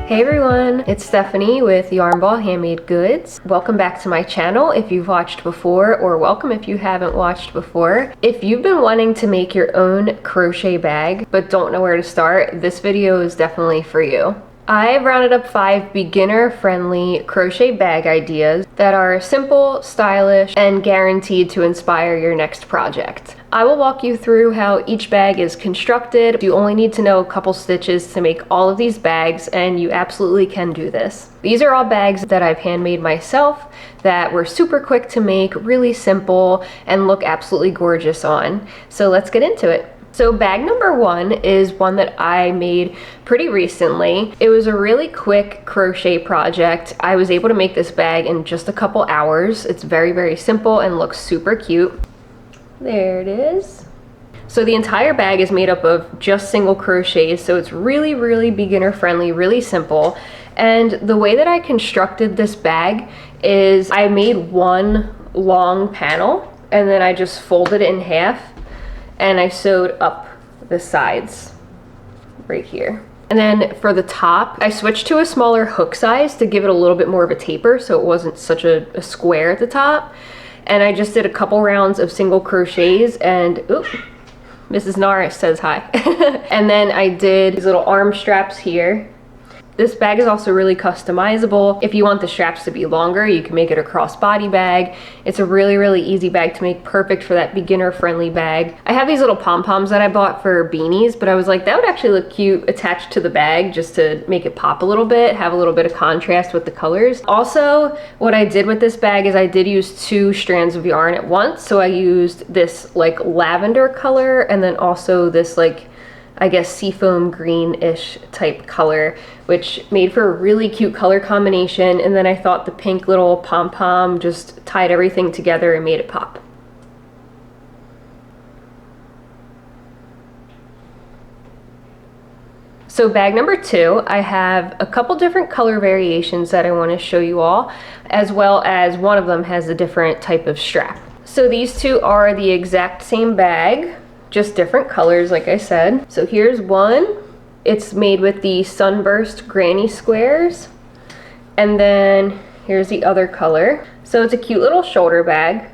Hey everyone, it's Stephanie with Yarnball Handmade Goods. Welcome back to my channel if you've watched before, or welcome if you haven't watched before. If you've been wanting to make your own crochet bag but don't know where to start, this video is definitely for you. I've rounded up 5 beginner-friendly crochet bag ideas that are simple, stylish, and guaranteed to inspire your next project. I will walk you through how each bag is constructed. You only need to know a couple stitches to make all of these bags, and you absolutely can do this. These are all bags that I've handmade myself that were super quick to make, really simple, and look absolutely gorgeous on. So let's get into it. So bag number 1 is one that I made pretty recently. It was a really quick crochet project. I was able to make this bag in just a couple hours. It's very, very simple and looks super cute. There it is. So the entire bag is made up of just single crochets, so it's really, really beginner friendly, really simple. And the way that I constructed this bag is I made one long panel and then I just folded it in half and I sewed up the sides right here. And then for the top, I switched to a smaller hook size to give it a little bit more of a taper so it wasn't such a square at the top. And I just did a couple rounds of single crochets and, oop, Mrs. Norris says hi. And then I did these little arm straps here. This bag is also really customizable. If you want the straps to be longer, you can make it a crossbody bag. It's a really, really easy bag to make, perfect for that beginner-friendly bag. I have these little pom-poms that I bought for beanies, but I was like, that would actually look cute attached to the bag just to make it pop a little bit, have a little bit of contrast with the colors. Also, what I did with this bag is I did use 2 strands of yarn at once. So I used this like lavender color and then also this like, I guess, seafoam green-ish type color, which made for a really cute color combination. And then I thought the pink little pom-pom just tied everything together and made it pop. So bag number 2, I have a couple different color variations that I want to show you all, as well as one of them has a different type of strap. So these 2 are the exact same bag, just different colors, like I said. So here's one. It's made with the Sunburst granny squares. And then here's the other color. So it's a cute little shoulder bag,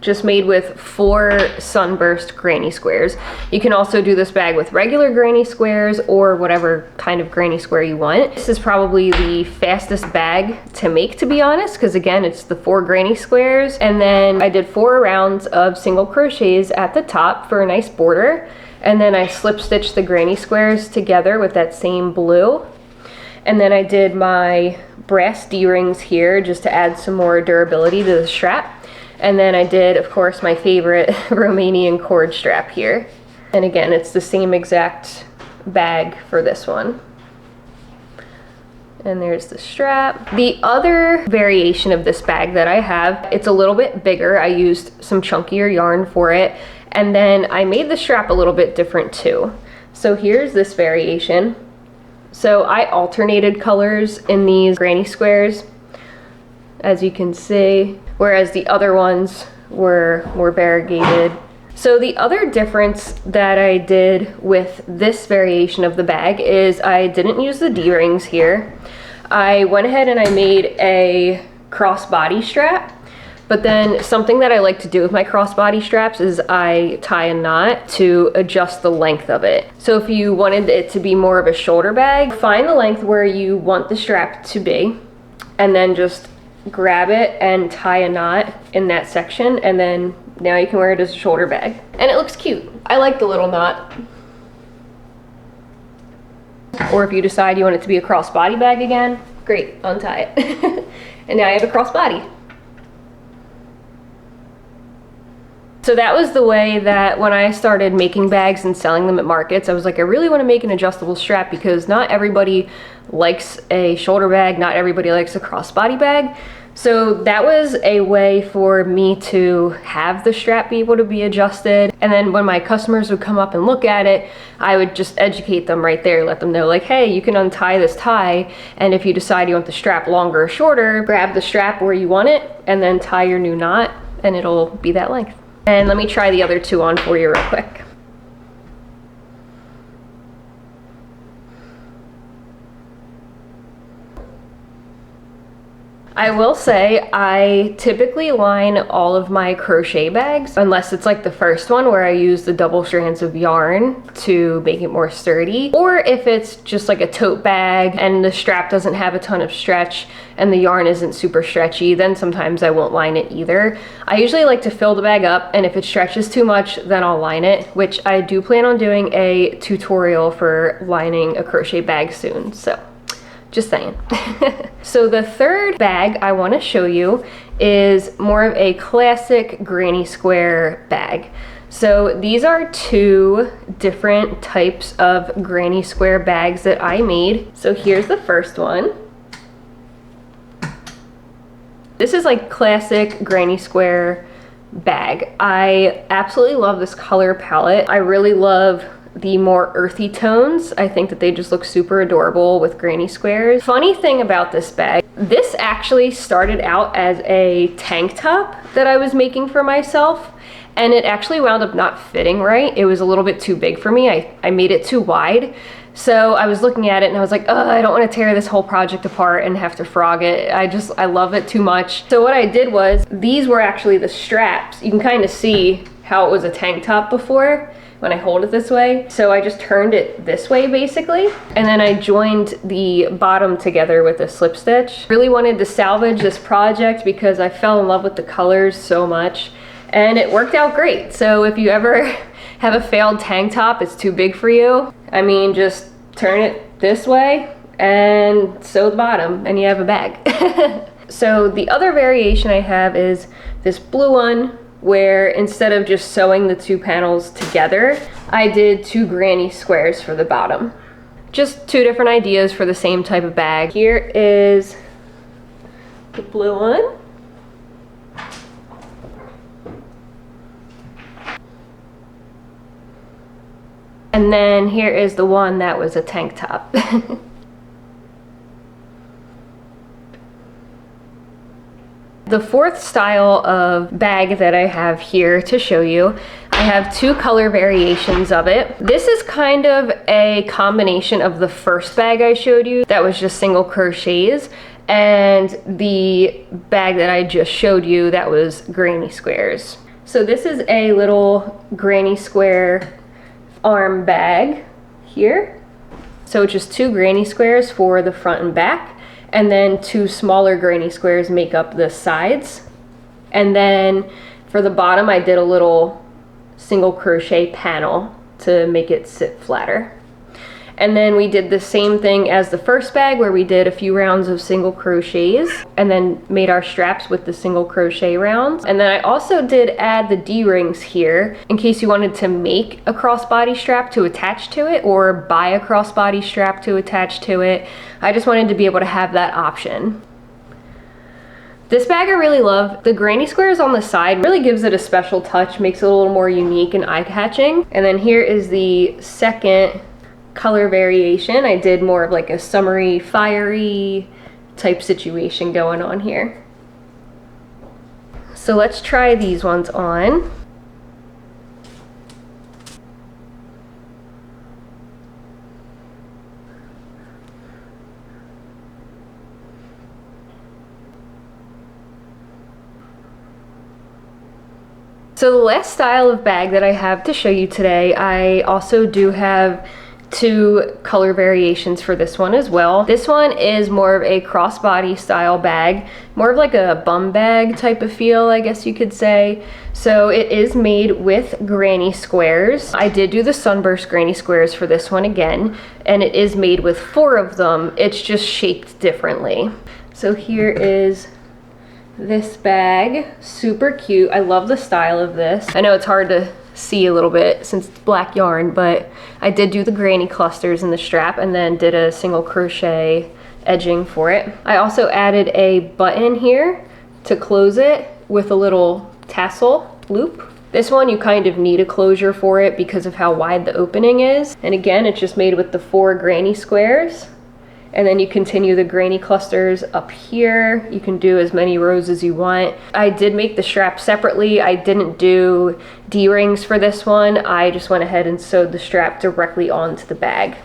just made with 4 Sunburst granny squares. You can also do this bag with regular granny squares or whatever kind of granny square you want. This is probably the fastest bag to make, to be honest, because again, it's the 4 granny squares. And then I did 4 rounds of single crochets at the top for a nice border. And then I slip stitched the granny squares together with that same blue. And then I did my brass D-rings here just to add some more durability to the strap. And then I did, of course, my favorite Romanian cord strap here. And again, it's the same exact bag for this one. And there's the strap. The other variation of this bag that I have, it's a little bit bigger. I used some chunkier yarn for it. And then I made the strap a little bit different too. So here's this variation. So I alternated colors in these granny squares, as you can see, whereas the other ones were more variegated. So the other difference that I did with this variation of the bag is I didn't use the D-rings here. I went ahead and I made a crossbody strap, but then something that I like to do with my crossbody straps is I tie a knot to adjust the length of it. So if you wanted it to be more of a shoulder bag, find the length where you want the strap to be, and then just grab it and tie a knot in that section, and then now you can wear it as a shoulder bag. And it looks cute. I like the little knot. Or if you decide you want it to be a crossbody bag again, great, untie it. And now you have a crossbody. So that was the way that when I started making bags and selling them at markets, I was like, I really want to make an adjustable strap because not everybody likes a shoulder bag, not everybody likes a crossbody bag. So that was a way for me to have the strap be able to be adjusted. And then when my customers would come up and look at it, I would just educate them right there, let them know like, hey, you can untie this tie, and if you decide you want the strap longer or shorter, grab the strap where you want it and then tie your new knot and it'll be that length. And let me try the other 2 on for you real quick. I will say I typically line all of my crochet bags, unless it's like the first one where I use the double strands of yarn to make it more sturdy, or if it's just like a tote bag and the strap doesn't have a ton of stretch and the yarn isn't super stretchy, then sometimes I won't line it either. I usually like to fill the bag up, and if it stretches too much, then I'll line it, which I do plan on doing a tutorial for lining a crochet bag soon, so just saying. So the third bag I want to show you is more of a classic granny square bag. So these are two different types of granny square bags that I made. So here's the first one. This is like classic granny square bag. I absolutely love this color palette. I really love the more earthy tones. I think that they just look super adorable with granny squares. Funny thing about this bag, this actually started out as a tank top that I was making for myself, and it actually wound up not fitting right. It was a little bit too big for me. I made it too wide. So I was looking at it and I was like, oh, I don't want to tear this whole project apart and have to frog it. I love it too much. So what I did was, these were actually the straps. You can kind of see how it was a tank top before when I hold it this way. So I just turned it this way basically, and then I joined the bottom together with a slip stitch. Really wanted to salvage this project because I fell in love with the colors so much, and it worked out great. So if you ever have a failed tank top, it's too big for you, I mean, just turn it this way and sew the bottom and you have a bag. So the other variation I have is this blue one, where instead of just sewing the two panels together, I did two granny squares for the bottom. Just two different ideas for the same type of bag. Here is the blue one. And then here is the one that was a tank top. The fourth style of bag that I have here to show you, I have two color variations of it. This is kind of a combination of the first bag I showed you that was just single crochets, and the bag that I just showed you that was granny squares. So this is a little granny square arm bag here. So just two granny squares for the front and back, and then two smaller granny squares make up the sides. And then for the bottom I did a little single crochet panel to make it sit flatter. And then we did the same thing as the first bag, where we did a few rounds of single crochets and then made our straps with the single crochet rounds. And then I also did add the D-rings here in case you wanted to make a crossbody strap to attach to it or buy a crossbody strap to attach to it. I just wanted to be able to have that option. This bag I really love. The granny squares on the side really gives it a special touch, makes it a little more unique and eye-catching. And then here is the second color variation. I did more of like a summery, fiery type situation going on here. So let's try these ones on. So the last style of bag that I have to show you today, I also do have two color variations for this one as well. This one is more of a crossbody style bag, more of like a bum bag type of feel, I guess you could say. So it is made with granny squares. I did do the Sunburst granny squares for this one again, and it is made with 4 of them. It's just shaped differently. So here is this bag, super cute. I love the style of this. I know it's hard to see a little bit since it's black yarn, but I did do the granny clusters in the strap and then did a single crochet edging for it. I also added a button here to close it with a little tassel loop. This one you kind of need a closure for it because of how wide the opening is. And again, it's just made with the 4 granny squares. And then you continue the granny clusters up here. You can do as many rows as you want. I did make the strap separately. I didn't do D-rings for this one. I just went ahead and sewed the strap directly onto the bag.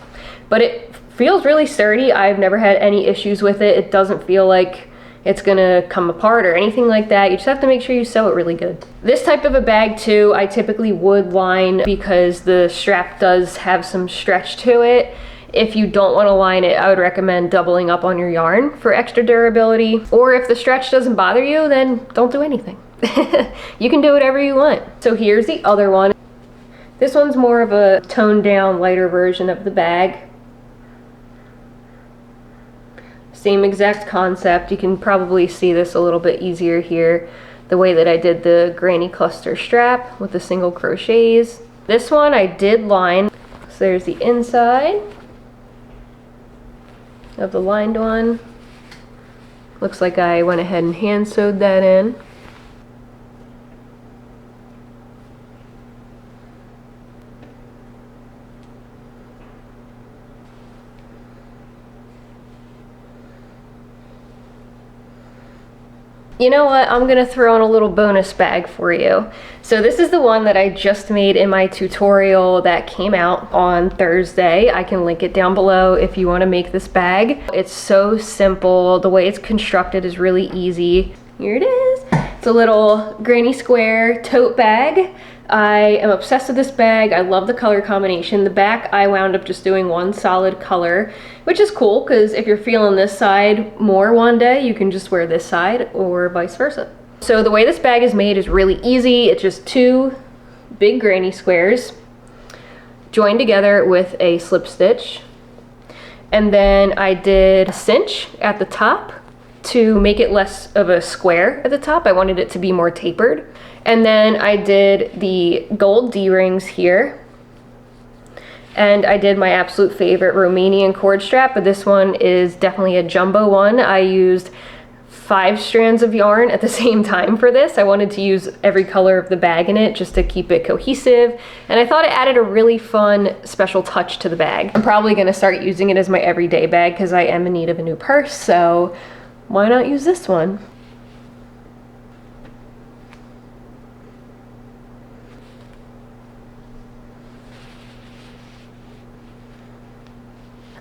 But it feels really sturdy. I've never had any issues with it. It doesn't feel like it's gonna come apart or anything like that. You just have to make sure you sew it really good. This type of a bag too, I typically would line because the strap does have some stretch to it. If you don't want to line it, I would recommend doubling up on your yarn for extra durability. Or if the stretch doesn't bother you, then don't do anything. You can do whatever you want. So here's the other one. This one's more of a toned down, lighter version of the bag. Same exact concept. You can probably see this a little bit easier here, the way that I did the granny cluster strap with the single crochets. This one I did line. So there's the inside of the lined one. Looks like I went ahead and hand sewed that in. You know what, I'm gonna throw in a little bonus bag for you. So this is the one that I just made in my tutorial that came out on Thursday. I can link it down below if you wanna make this bag. It's so simple. The way it's constructed is really easy. Here it is. It's a little granny square tote bag. I am obsessed with this bag. I love the color combination. The back, I wound up just doing one solid color, which is cool because if you're feeling this side more one day, you can just wear this side or vice versa. So the way this bag is made is really easy. It's just two big granny squares joined together with a slip stitch. And then I did a cinch at the top to make it less of a square at the top. I wanted it to be more tapered. And then I did the gold D-rings here. And I did my absolute favorite Romanian cord strap, but this one is definitely a jumbo one. I used 5 strands of yarn at the same time for this. I wanted to use every color of the bag in it just to keep it cohesive. And I thought it added a really fun special touch to the bag. I'm probably gonna start using it as my everyday bag because I am in need of a new purse, so why not use this one?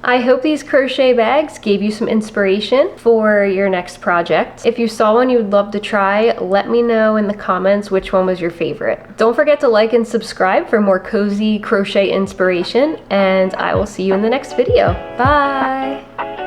I hope these crochet bags gave you some inspiration for your next project. If you saw one you would love to try, let me know in the comments which one was your favorite. Don't forget to like and subscribe for more cozy crochet inspiration, and I will see you in the next video. Bye!